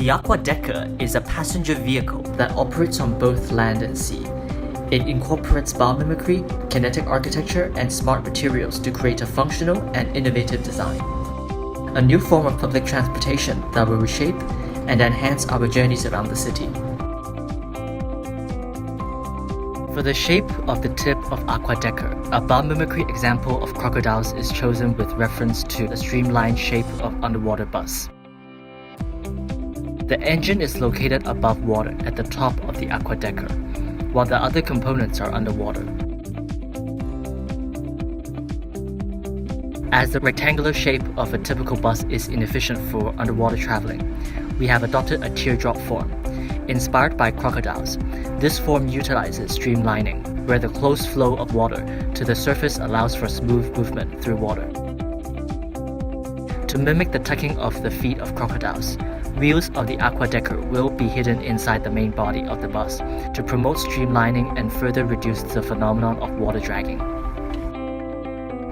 The Aquadecker is a passenger vehicle that operates on both land and sea. It incorporates biomimicry, kinetic architecture, and smart materials to create a functional and innovative design. A new form of public transportation that will reshape and enhance our journeys around the city. For the shape of the tip of Aquadecker, a biomimicry example of crocodiles is chosen with reference to the streamlined shape of underwater bus. The engine is located above water at the top of the Aquadecker, while the other components are underwater. As the rectangular shape of a typical bus is inefficient for underwater traveling, we have adopted a teardrop form. Inspired by crocodiles, this form utilizes streamlining, where the close flow of water to the surface allows for smooth movement through water. To mimic the tucking of the feet of crocodiles, wheels of the Aquadecker will be hidden inside the main body of the bus to promote streamlining and further reduce the phenomenon of water dragging.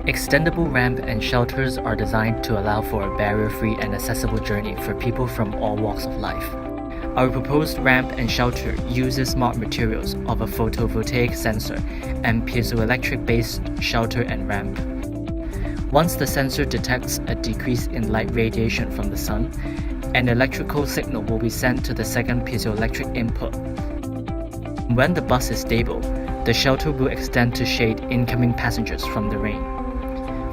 Extendable ramp and shelters are designed to allow for a barrier-free and accessible journey for people from all walks of life. Our proposed ramp and shelter uses smart materials of a photovoltaic sensor and piezoelectric-based shelter and ramp. Once the sensor detects a decrease in light radiation from the sun, an electrical signal will be sent to the second piezoelectric input. When the bus is stable, the shelter will extend to shade incoming passengers from the rain.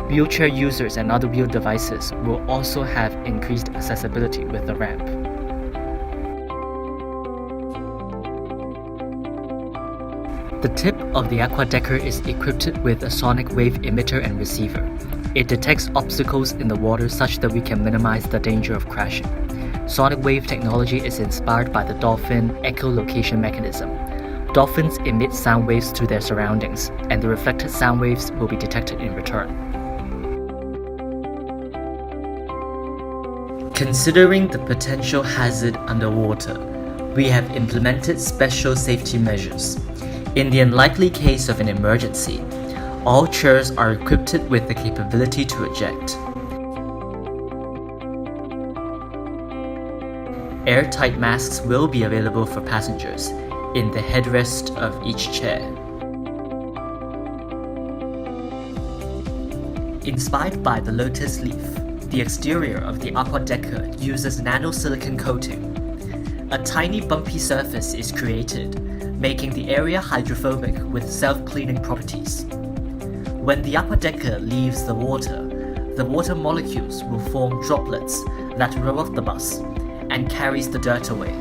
Wheelchair users and other wheel devices will also have increased accessibility with the ramp. The tip of the Aquadecker is equipped with a sonic wave emitter and receiver. It detects obstacles in the water such that we can minimize the danger of crashing. Sonic wave technology is inspired by the dolphin echolocation mechanism. Dolphins emit sound waves to their surroundings, and the reflected sound waves will be detected in return. Considering the potential hazard underwater, we have implemented special safety measures. In the unlikely case of an emergency, all chairs are equipped with the capability to eject. Airtight masks will be available for passengers in the headrest of each chair. Inspired by the lotus leaf, the exterior of the Aquadecker uses nanosilicon coating. A tiny bumpy surface is created, making the area hydrophobic with self-cleaning properties. When the Aquadecker leaves the water molecules will form droplets that roll off the bus and carries the dirt away.